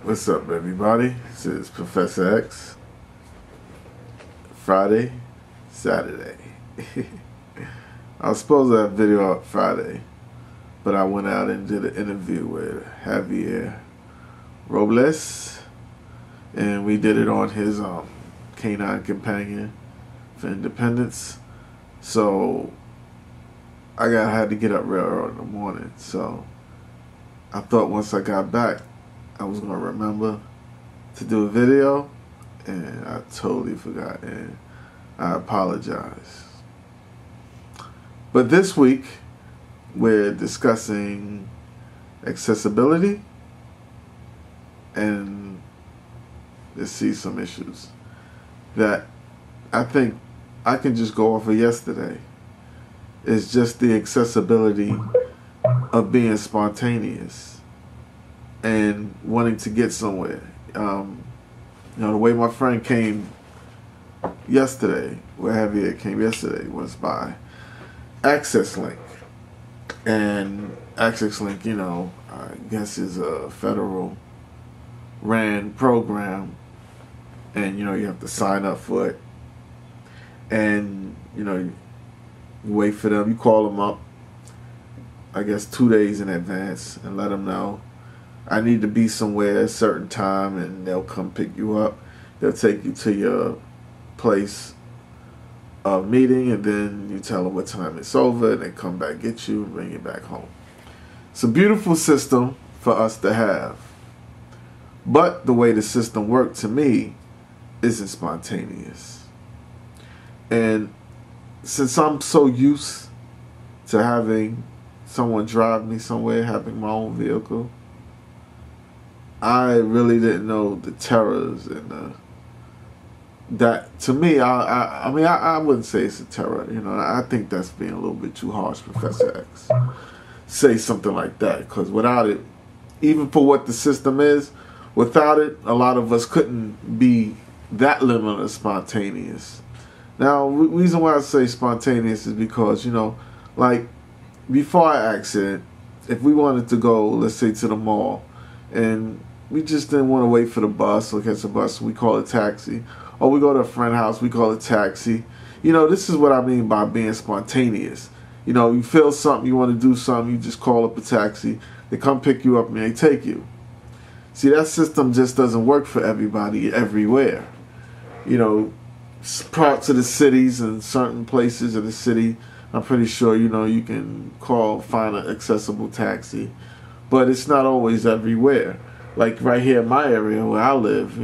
What's up, everybody? This is Professor X. Friday, Saturday. I was supposed to have video up Friday, but I went out and did an interview with Javier Robles, and we did it on his Canine Companion for Independence. So I had to get up real early in the morning. So I thought once I got back, I was going to remember to do a video, and I totally forgot, and I apologize. But this week, we're discussing accessibility, and let's see some issues that I think I can just go off of yesterday. It's just the accessibility of being spontaneous and wanting to get somewhere. The way my friend came yesterday, where Javier came yesterday, was by Access Link. And Access Link, I guess is a federal ran program, and you have to sign up for it. And you wait for them, you call them up, I guess 2 days in advance, and let them know I need to be somewhere at a certain time, and they'll come pick you up. They'll take you to your place of meeting, and then you tell them what time it's over, and they come back get you and bring you back home. It's a beautiful system for us to have. But the way the system worked, to me, isn't spontaneous. And since I'm so used to having someone drive me somewhere, having my own vehicle, I really didn't know the terrors and that. To me, I wouldn't say it's a terror. I think that's being a little bit too harsh, Professor X. Say something like that, because without it, even for what the system is, without it, a lot of us couldn't be that level of spontaneous. Now, the reason why I say spontaneous is because, like before our accident, if we wanted to go, let's say, to the mall, and we just didn't want to wait for the bus or catch a bus, we call it taxi. Or we go to a friend's house, we call it taxi. This is what I mean by being spontaneous. You feel something, you want to do something, you just call up a taxi. They come pick you up and they take you. See, that system just doesn't work for everybody everywhere. Parts of the cities and certain places of the city, I'm pretty sure, you can find an accessible taxi. But it's not always everywhere. Like right here in my area where I live,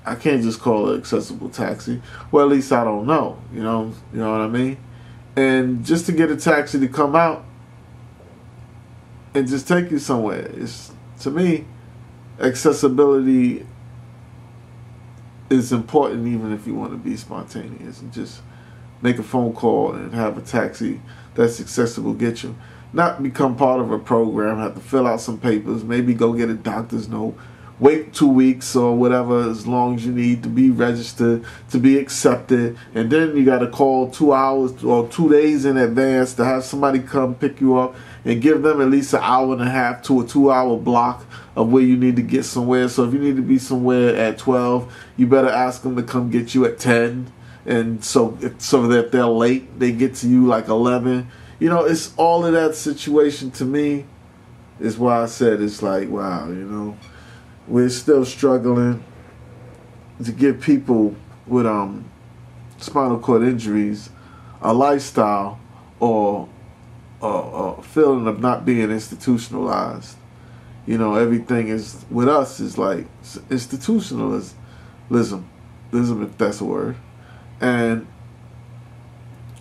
I can't just call an accessible taxi. Well, at least I don't know, you know what I mean? And just to get a taxi to come out and just take you somewhere, to me, accessibility is important, even if you want to be spontaneous and just make a phone call and have a taxi that's accessible get you. Not become part of a program, have to fill out some papers, maybe go get a doctor's note, wait 2 weeks or whatever, as long as you need to be registered, to be accepted, and then you got to call 2 hours or 2 days in advance to have somebody come pick you up and give them at least an hour and a half to a 2 hour block of where you need to get somewhere. So if you need to be somewhere at 12, you better ask them to come get you at 10, and so that if they're late, they get to you like 11. It's all of that situation. To me is why I said it's like, wow, we're still struggling to give people with spinal cord injuries a lifestyle or a feeling of not being institutionalized. Everything is with us is like institutionalism, if that's a word. And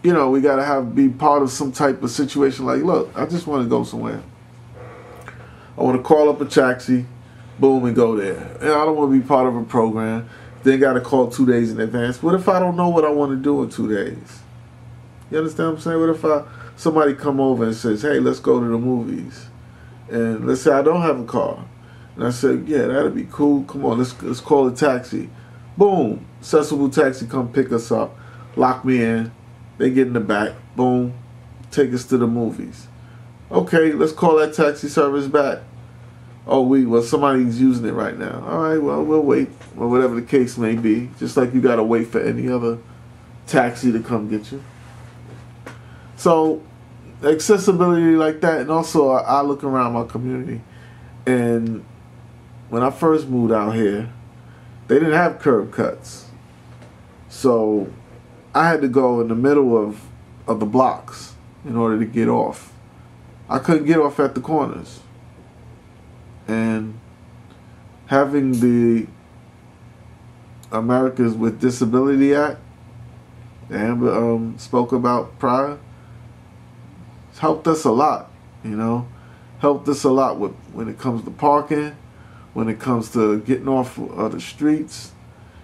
we gotta be part of some type of situation. Like, look, I just want to go somewhere. I want to call up a taxi, boom, and go there. And I don't want to be part of a program. Then got to call 2 days in advance. What if I don't know what I want to do in 2 days? You understand what I'm saying? What if somebody come over and says, hey, let's go to the movies, and let's say I don't have a car, and I said, yeah, that'd be cool. Come on, let's call a taxi. Boom, accessible taxi come pick us up, lock me in. They get in the back, boom, take us to the movies. Okay, let's call that taxi service back. oh, well, somebody's using it right now. All right, well, we'll wait, or whatever the case may be. Just like you got to wait for any other taxi to come get you. So, accessibility like that, and also I look around my community, and when I first moved out here, they didn't have curb cuts. So, I had to go in the middle of the blocks in order to get off. I couldn't get off at the corners. And having the Americans with Disability Act, that Amber spoke about prior, it's helped us a lot, you know. Helped us a lot with when it comes to parking, when it comes to getting off of the streets,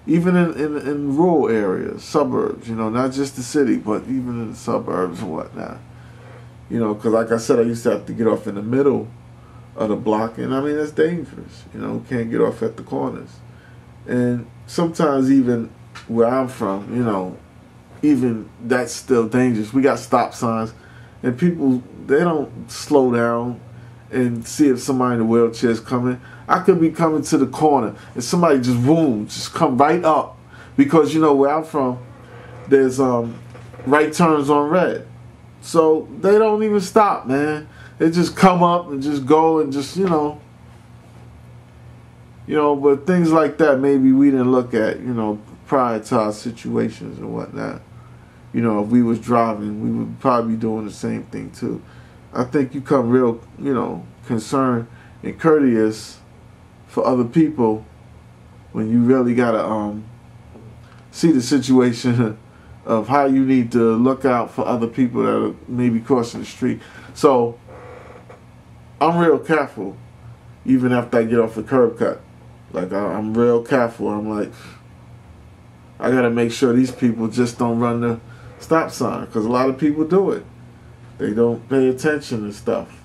even in rural areas, suburbs, you know, not just the city, but even in the suburbs and whatnot. You know, because like I said, I used to have to get off in the middle of the block, and I mean, that's dangerous. You know, can't get off at the corners. And sometimes even where I'm from, you know, even that's still dangerous. We got stop signs, and people, they don't slow down and see if somebody in a wheelchair is coming. I could be coming to the corner and somebody just boom, just come right up, because you know where I'm from, there's right turns on red, so they don't even stop, man. They just come up and just go and just you know. But things like that maybe we didn't look at, you know, prior to our situations and whatnot. You know, if we was driving, we would probably be doing the same thing too. I think you come real, you know, concerned and courteous for other people when you really gotta see the situation of how you need to look out for other people that are maybe crossing the street. So I'm real careful even after I get off the curb cut. Like I'm real careful. I'm like, I gotta make sure these people just don't run the stop sign, because a lot of people do it. They don't pay attention and stuff.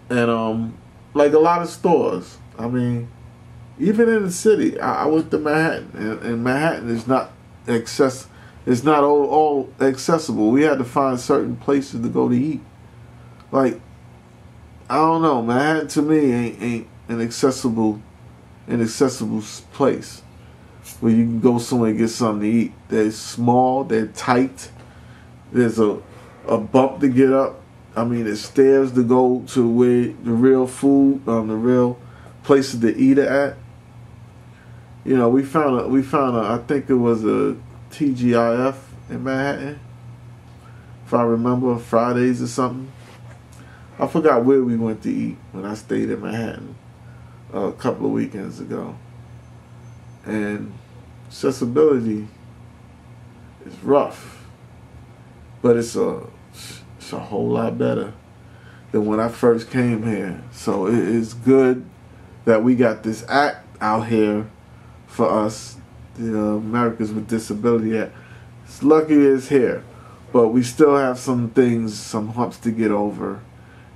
And like a lot of stores, I mean, even in the city, I went to Manhattan, and Manhattan is not it's not all accessible. We had to find certain places to go to eat. Like, I don't know, Manhattan to me ain't an accessible place where you can go somewhere and get something to eat. They're small, they're tight. There's a bump to get up. I mean, there's stairs to go to where the real food, the real places to eat at. You know, we found a I think it was a TGIF in Manhattan, if I remember, Fridays or something. I forgot where we went to eat when I stayed in Manhattan a couple of weekends ago. And accessibility is rough, but it's a whole lot better than when I first came here. So it is good that we got this act out here for us, the Americans with Disability Act. It's lucky it's here, but we still have some things, some humps to get over.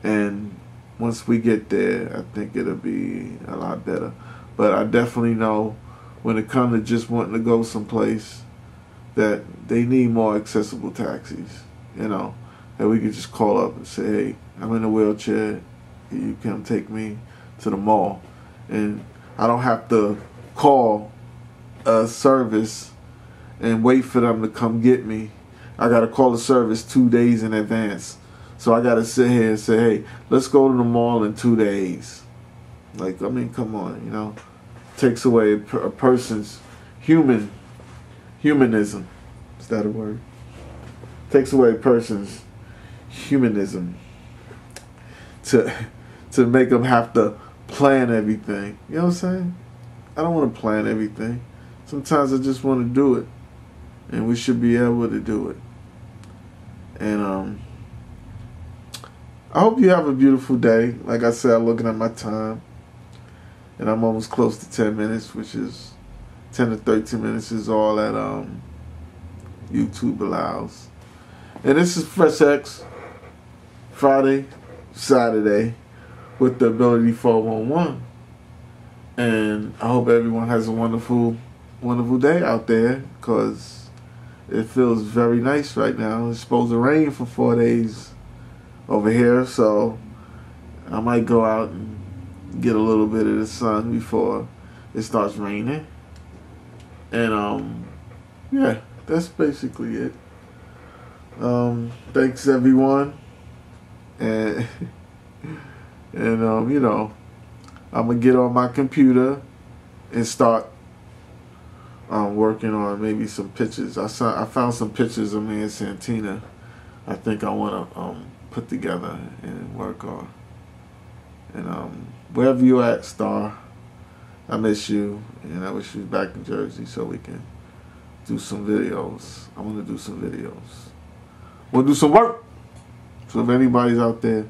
And once we get there, I think it'll be a lot better. But I definitely know when it comes to just wanting to go someplace that they need more accessible taxis, you know, that we could just call up and say, hey, I'm in a wheelchair, you come take me to the mall. And I don't have to call a service and wait for them to come get me. I got to call the service 2 days in advance. So I got to sit here and say, hey, let's go to the mall in 2 days. Like, I mean, come on, you know. Takes away a person's humanism. Is that a word? Takes away a person's humanism to make them have to plan everything. You know what I'm saying? I don't want to plan everything. Sometimes I just want to do it, and we should be able to do it. And I hope you have a beautiful day. Like I said, I'm looking at my time, and I'm almost close to 10 minutes, which is 10 to 13 minutes is all that YouTube allows. And this is Professor X, Friday, Saturday, with the Ability 411. And I hope everyone has a wonderful, wonderful day out there, because it feels very nice right now. It's supposed to rain for 4 days over here, so I might go out and get a little bit of the sun before it starts raining. And yeah, that's basically it. Thanks everyone, and and you know, I'm gonna get on my computer and start working on maybe some pictures. I found some pictures of me and Santina. I think I want to put together and work on. And wherever you at, Star, I miss you, and I wish you was back in Jersey so we can do some videos. I want to do some videos. We'll do some work. So if anybody's out there,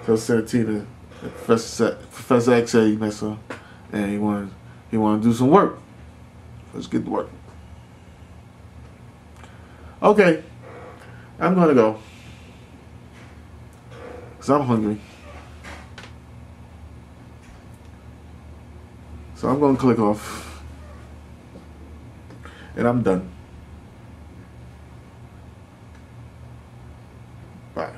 tell Santina that Professor X said he miss her, and he want to do some work. Let's get to work. Okay, I'm gonna go, 'cause I'm hungry. So I'm gonna click off, and I'm done. Bye.